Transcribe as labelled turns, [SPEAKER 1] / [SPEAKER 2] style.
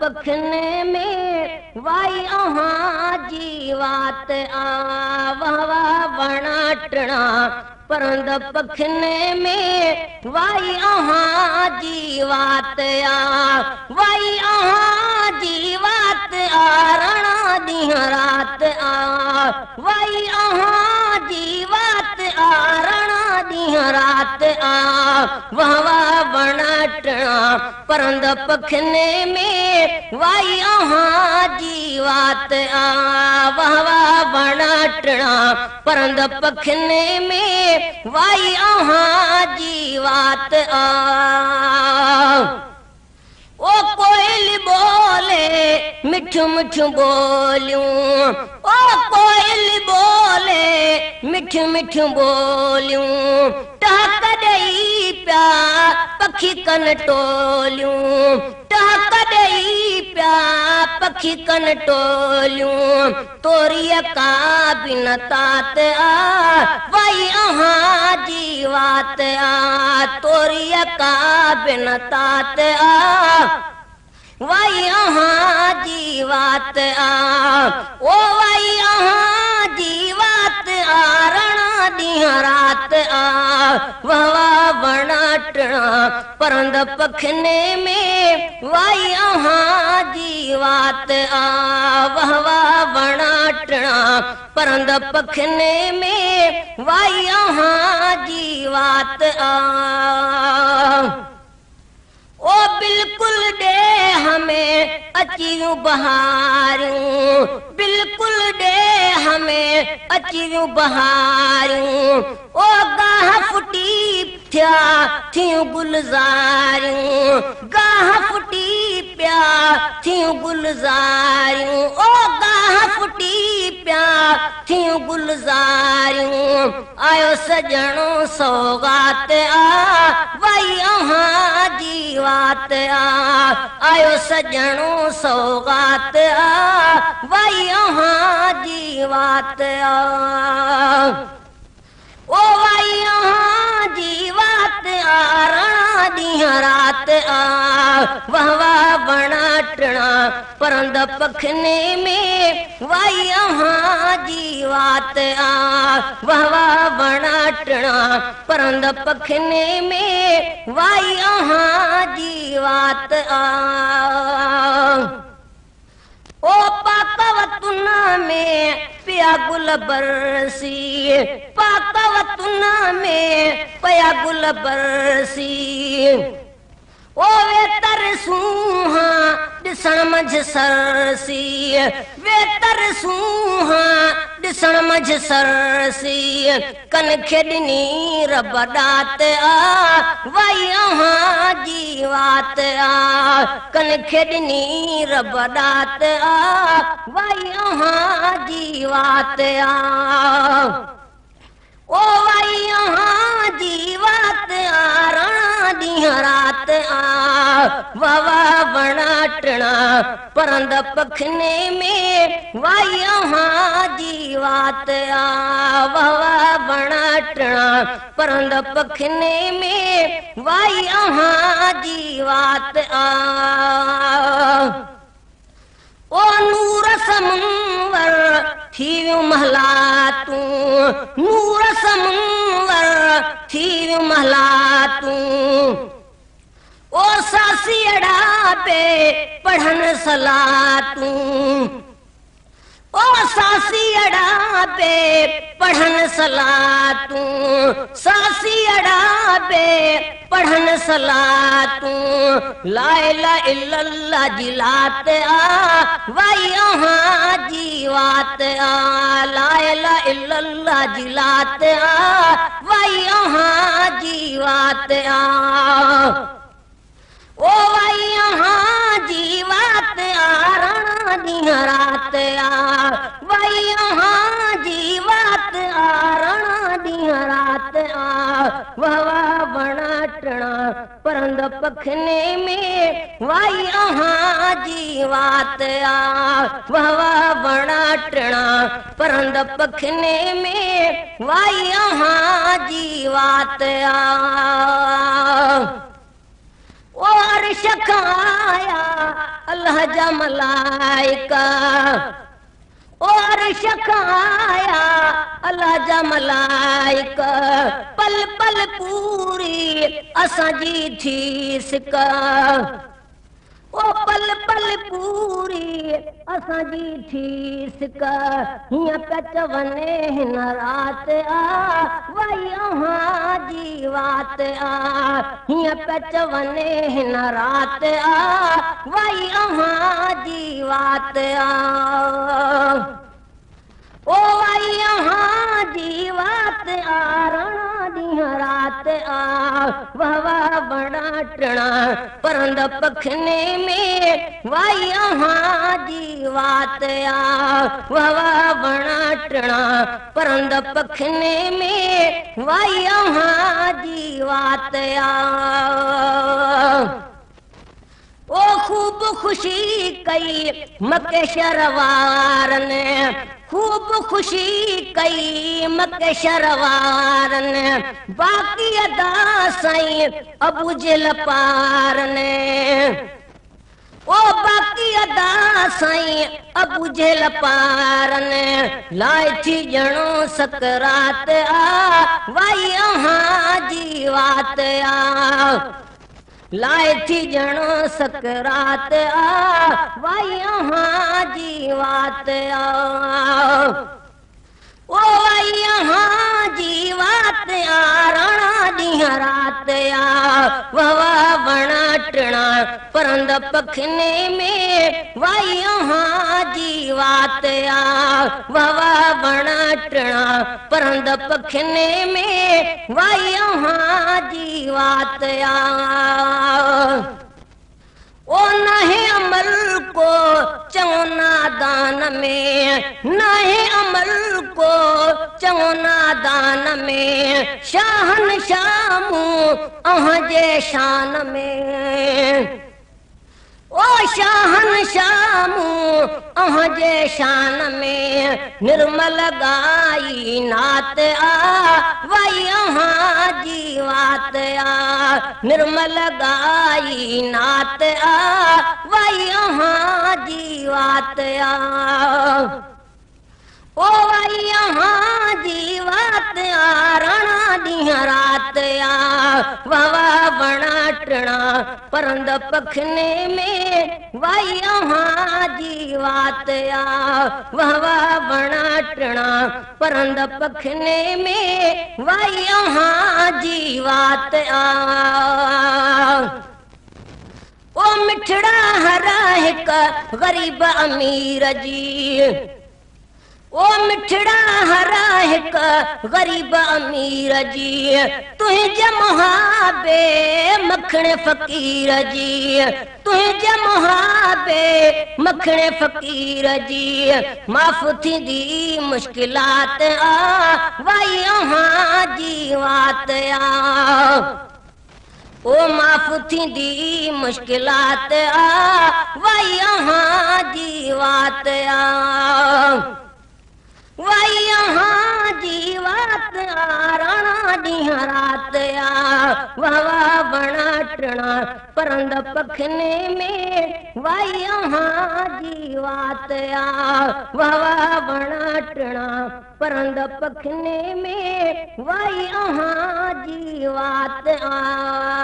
[SPEAKER 1] पखने में वाई जीवात आ वहवा वणाटना परंद पखने में वाई जीवात आ वाई जीवात आ रणा दिया रात आ वाई जीवात आ रणा दिया रात आ वहवा वणाटना परंद पखने में वाई जीवात आ वहवा वणाटना परंद पखने में वाई जीवात आ ओ कोयल बोले मिठू मिठू बोलियूं ओ कोयल बोले मिठू मिठू बोलियूं टहक दई प्या पखी कन टोलियूं टहक दई प्या पखी कन टोलियूं तोरिय का बिन तात आ वाई जीवात आ तोरिय का बिन तात आ वाई जीवात आ ओ वाई जीवात आ रणा दिया रात आ वहवा वणाटना परंद पखने में वाई जीवात आ वहवा वणाटना परंद पखने में वाई जीवात आ ओ बिल्कुल दे हमें अचियूं बहारूं बिल्कुल दे हमें अचियूं बहारूं ओ गाह फुटी थिया थियूं गुलज़ारियूं गाह फुटी प्या थियूं गुलज़ारियूं ओ गाह फुटी प्या थियूं गुलज़ारियूं आयो सजणो सौगात आ वाई जीवात आ आयो सजणो सौगात आ वाई जीवात आ ओ वाई जीवात आ रणा दिया रात आ वहवा वणाटना परंद पखने में वाई जीवात आ वहवा वणाटना परंद पखने में वाई जीवात आ ओ पाकवतुना में पिया गुल बरसी पाकवतुना में पिया गुल बरसी ओ वे तरसूहा दिसण मझ सरसी वे तरसूहा दिसण मझ सरसी कन खेडनी रब दात आ वाई जीवात आ कन खेडनी रब दात आ वाई जीवात आ ओ वाई जीवात आ रणा दिया रात आ वहवा वणाटना परंद पखने में वाई जीवात आ वहवा वणाटना परंद पखने में वाई जीवात आ ओ नूर समंवर थी महला तू नूर समंवर थी महला तू ओ सासियड़ा पे पढ़न सला तू ओ सासियड़ा पे पढ़न सला तू सासियड़ा पे पढ़न सला तू ला इलाहा इल्लल्लाह जिलात आ वाई जीवात आ ला इलाहा इल्लल्लाह जिलात आ वाई जीवात आ ओ वाई जीवात आ रणा दिया रात आ वाई जीवात आ रणा दिया रात आ वहवा वणाटना परंद पखने में वाई जीवात आ वहवा वणाटना परंद पखने में वाई जीवात आ ओ अर्श खाया अल्लाह जा मलाइका, ओ अर्श खाया अल्लाह जा मलाइका, पल पल पूरी असांजी थीस का, ओ पल पल पूरी असांजी थीस का, हीअं पिया चवनि हिन राति आ वई अहां जी वात आ, हीअं पिया चवनि हिन राति आ वई अहां जी वात आ, ओ वई अहां जी वात आ रणा ॾींहं राति आ, वाह वाह बड़ा टिणा परंद पखने में वई अहां जी वात आ, वाह वाह बड़ा टिणा परंद पखने में वई अहां जी वात आ, ओ खूब खुशी कई मके शरवारन, खूब खुशी कई मके शरवारन, बाकी अदा साईं अबू जहल पारन, ओ बाकी अदा साईं अबू जहल पारन, लाए थी ॼणो सकरात आ वई अहां जी वात आ, लाए थी ॼणो सकरात आ वई अहां जी वात आ, ओ वई अहां जी वात आ रणा ॾींहं राति आ, वाह वाह बणा टिणा परंद पखने में वई अहां जी वात आ, वाह वाह बणा टिणा परंद पखने में वई अहां जी वात आ, ओ नहे अमल को चऊं नादान में, नहे अमल को चऊं नादान में, शाहन शामू अहां जे शान में, ओ शाहन शामू अहां जे शान में, निर्मल गाई नात आ वई अहां जी वात आ, निर्मल गाई नात आ वई अहां जी वात आ, ओ वई अहां जी वात आ रणा ॾींहं राति आ, वाह वाह बणा टिणा परंद पखने में वई अहां जी वात आ, वाह वाह बणा टिणा परंद पखने में वई अहां जी वात आ, ओ मिठड़ा हरा हिक गरीब अमीर जी, ओ मिठड़ा हरा हिक गरीब अमीर जी, तुंहिंजे मुहाबे मखणे फ़कीर जी, तुंहिंजे मुहाबे मखणे फ़कीर जी, माफ़ थींदी मुश्किलात आ वई अहां जी वात आ, ओ माफ़ थींदी मुश्किलात आ वई अहां जी वात आ, वई अहां जी वात आ रणा ॾींहं राति आ, वाह वाह बणा टिणा परंद पखने में वई अहां जी वात आ, वाह वाह बणा टिणा परंद पखने में वई अहां जी वात आ।